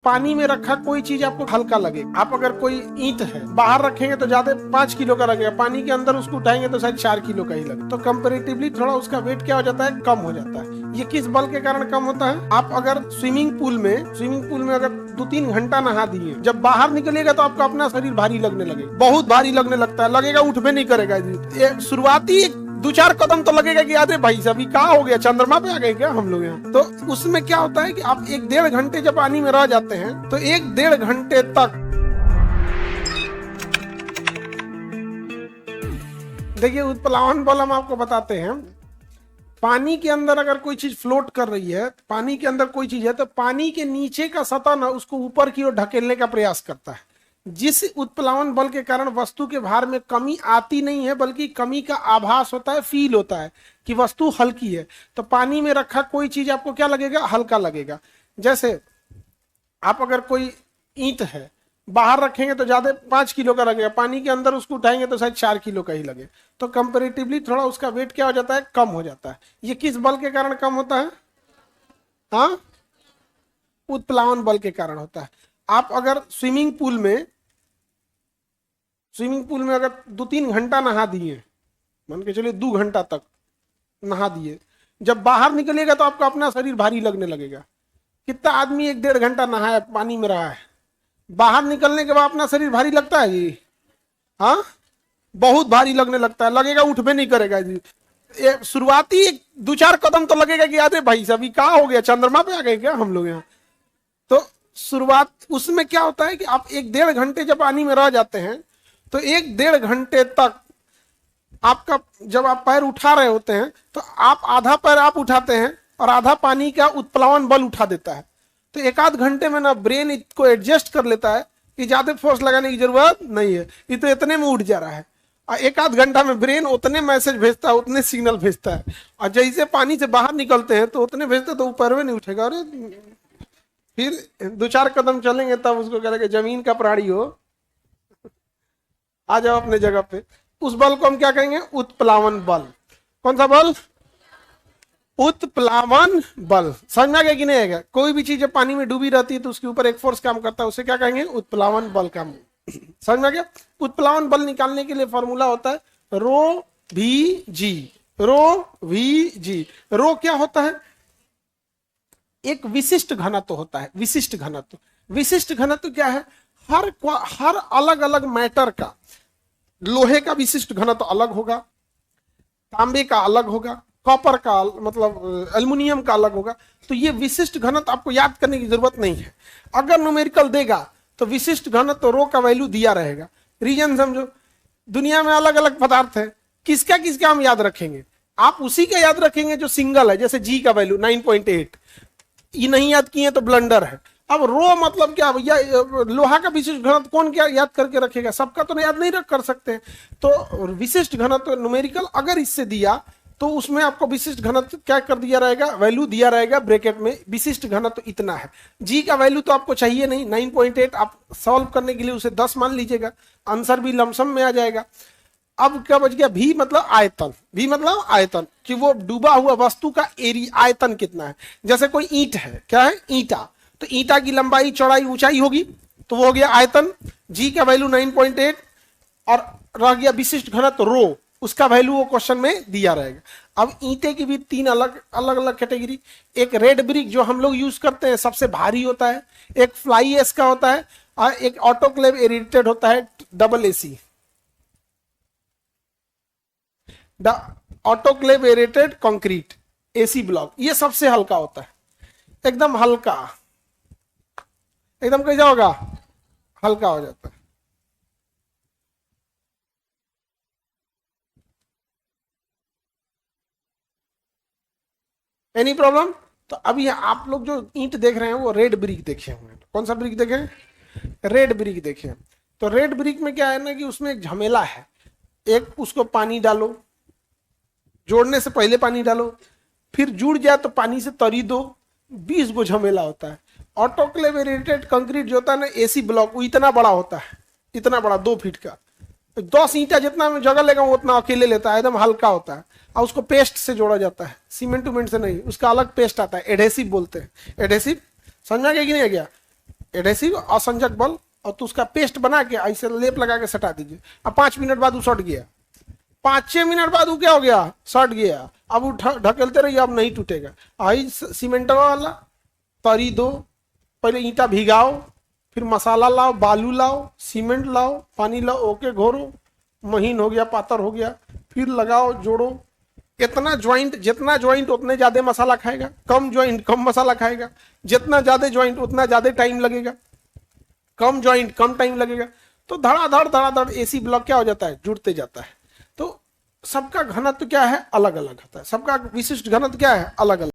पानी में रखा कोई चीज आपको हल्का लगे। आप अगर कोई ईंट है बाहर रखेंगे तो ज्यादा 5 किलो का लगेगा, पानी के अंदर उसको उठाएंगे तो शायद 4 किलो का ही लगे। तो कंपेरेटिवली थोड़ा उसका वेट क्या हो जाता है, कम हो जाता है। ये किस बल के कारण कम होता है? आप अगर स्विमिंग पूल में अगर 2-3 घंटा नहा दिए, जब बाहर निकलेगा तो आपका अपना शरीर भारी लगने लगेगा, बहुत भारी लगने लगता है, लगेगा उठबे नहीं करेगा। शुरुआती 2-4 कदम तो लगेगा कि अरे भाई साहब क्या हो गया, चंद्रमा पे आ गए क्या हम लोग यहाँ। तो उसमें क्या होता है कि आप 1-1.5 घंटे जब पानी में रह जाते हैं तो 1-1.5 घंटे तक देखिए उत्प्लावन बल हम आपको बताते हैं। पानी के अंदर अगर कोई चीज फ्लोट कर रही है, पानी के अंदर कोई चीज है, तो पानी के नीचे का सतह ना उसको ऊपर की ओर ढकेलने का प्रयास करता है। जिस उत्प्लावन बल के कारण वस्तु के भार में कमी आती नहीं है, बल्कि कमी का आभास होता है, फील होता है कि वस्तु हल्की है। तो पानी में रखा कोई चीज आपको क्या लगेगा, हल्का लगेगा। जैसे आप अगर कोई ईंट है बाहर रखेंगे तो ज्यादा 5 किलो का लगेगा, पानी के अंदर उसको उठाएंगे तो शायद 4 किलो का ही लगे। तो कंपेरेटिवली थोड़ा उसका वेट क्या हो जाता है, कम हो जाता है। ये किस बल के कारण कम होता है? हाँ, उत्प्लावन बल के कारण होता है। आप अगर स्विमिंग पूल में अगर 2-3 घंटा नहा दिए, मान के चलिए 2 घंटा तक नहा दिए, जब बाहर निकलेगा तो आपका अपना शरीर भारी लगने लगेगा। कितना आदमी 1-1.5 घंटा नहाया, पानी में रहा है, बाहर निकलने के बाद अपना शरीर भारी लगता है जी? हाँ, बहुत भारी लगने लगता है, लगेगा उठबे नहीं करेगा जी। शुरुआती 2-4 कदम तो लगेगा कि अरे भाई साहब क्या हो गया, चंद्रमा पे आ गए क्या हम लोग यहाँ। तो शुरुआत उसमें क्या होता है कि आप 1-1.5 घंटे जब पानी में रह जाते हैं तो 1-1.5 घंटे तक आपका, जब आप पैर उठा रहे होते हैं तो आप आधा पैर आप उठाते हैं और आधा पानी का उत्प्लावन बल उठा देता है। तो 1-आध घंटे में ना ब्रेन इसको एडजस्ट कर लेता है कि ज्यादा फोर्स लगाने की जरूरत नहीं है, ये तो इतने में उठ जा रहा है। और 1-आध घंटा में ब्रेन उतने मैसेज भेजता है, उतने सिग्नल भेजता है, और जैसे पानी से बाहर निकलते हैं तो उतने भेजते तो ऊपर में नहीं उठेगा। अरे फिर 2-4 कदम चलेंगे तब उसको कहेंगे जमीन का प्राणी हो, आ जाओ अपने जगह पे। उस बल को हम क्या कहेंगे, उत्प्लावन बल। कौन सा बल? उत्प्लावन बल। समझ में आ गया कि नहीं आएगा? कोई भी चीज जब पानी में डूबी रहती है तो उसके ऊपर एक फोर्स काम करता है, उसे क्या कहेंगे, उत्प्लावन बल काम। समझ में आ गया? उत्प्लावन बल निकालने के लिए फॉर्मूला होता है रो वी जी। रो वी जी। रो क्या होता है? एक विशिष्ट घनत्व होता है। विशिष्ट घनत्व क्या है? हर अलग अलग मैटर का, लोहे का विशिष्ट घनत्व अलग होगा, तांबे का अलग होगा, कॉपर का मतलब एल्युमिनियम का अलग होगा। तो ये विशिष्ट घनत्व आपको याद करने की जरूरत नहीं है। अगर न्यूमेरिकल देगा तो विशिष्ट घनत्व रो का वैल्यू दिया रहेगा। रीजन समझो, दुनिया में अलग अलग पदार्थ है, किसका किसका हम याद रखेंगे? आप उसी का याद रखेंगे जो सिंगल है। जैसे जी का वैल्यू 9.8, ये नहीं याद किए तो ब्लंडर है। अब रो मतलब क्या भैया, लोहा का विशिष्ट घनत्व कौन क्या याद करके रखेगा? सबका तो याद नहीं रख कर सकते। तो विशिष्ट घनत्व न्यूमेरिकल अगर इससे दिया तो उसमें आपको विशिष्ट घनत्व क्या कर दिया रहेगा, वैल्यू दिया रहेगा ब्रैकेट में, विशिष्ट घनत्व इतना है। जी का वैल्यू तो आपको चाहिए नहीं, 9.8 आप सॉल्व करने के लिए उसे 10 मान लीजिएगा, आंसर भी लमसम में आ जाएगा। अब क्या बच गया, भी मतलब आयतन। भी मतलब आयतन, कि वो डूबा हुआ वस्तु का एरिया, आयतन कितना है। जैसे कोई ईंट है, क्या है, ईंटा, तो ईंटा की लंबाई चौड़ाई ऊंचाई होगी, तो वो हो गया आयतन। जी का वैल्यू 9.8 और रह गया विशिष्ट घनत्व रो, उसका वैल्यू वो क्वेश्चन में दिया रहेगा। अब ईंटे की भी 3 अलग अलग कैटेगरी। एक रेड ब्रिक जो हम लोग यूज करते हैं, सबसे भारी होता है। एक फ्लाई एश का होता है, और एक ऑटोक्लेव एरिटेड होता है, double AC. Autoclave aerated concrete, AC block, ये सबसे हल्का होता है, एकदम हल्का, एकदम कैसा होगा, हल्का हो जाता है। Any problem? तो अभी आप लोग जो ईंट देख रहे हैं वो रेड ब्रिक देखे हुए हैं। कौन सा ब्रिक देखे? रेड ब्रिक देखे। तो रेड ब्रिक में क्या है ना कि उसमें एक झमेला है। एक, उसको पानी डालो, जोड़ने से पहले पानी डालो, फिर जुड़ जाए तो पानी से तरी दो, 20 गो झमेला होता है। ऑटोक्लेव एरेटेड कंक्रीट जो होता है ना, एसी ब्लॉक, वो इतना बड़ा होता है, इतना बड़ा 2 फीट का, 10 ईंटा जितना में जगह लेगा वो उतना अकेले लेता है, एकदम हल्का होता है। और उसको पेस्ट से जोड़ा जाता है, सीमेंट उमेंट से नहीं, उसका अलग पेस्ट आता है, एडहेसिव बोलते हैं। एडहेसिव समझ में आ गया कि नहीं आ गया? एडेसिव असंजक बल, और तो उसका पेस्ट बना के ऐसे लेप लगा के सटा दीजिए। अब 5 मिनट बाद वो सट गया, 5-6 मिनट बाद वो क्या हो गया, सट गया। अब वो ढकेलते रहिए, अब नहीं टूटेगा। आई सीमेंट वाला तरी दो, पहले ईंटा भिगाओ, फिर मसाला लाओ, बालू लाओ, सीमेंट लाओ, पानी लाओ, ओके घोरो, महीन हो गया, पातर हो गया, फिर लगाओ, जोड़ो। इतना ज्वाइंट, जितना ज्वाइंट उतने ज्यादा मसाला खाएगा, कम ज्वाइंट कम मसाला खाएगा, जितना ज्यादा ज्वाइंट उतना ज्यादा टाइम लगेगा, कम ज्वाइंट कम टाइम लगेगा। तो धड़ाधड़ एसी ब्लॉक क्या हो जाता है, जुड़ते जाता है। तो सबका घनत्व क्या है, अलग अलग होता है, सबका विशिष्ट घनत्व क्या है, अलग अलग।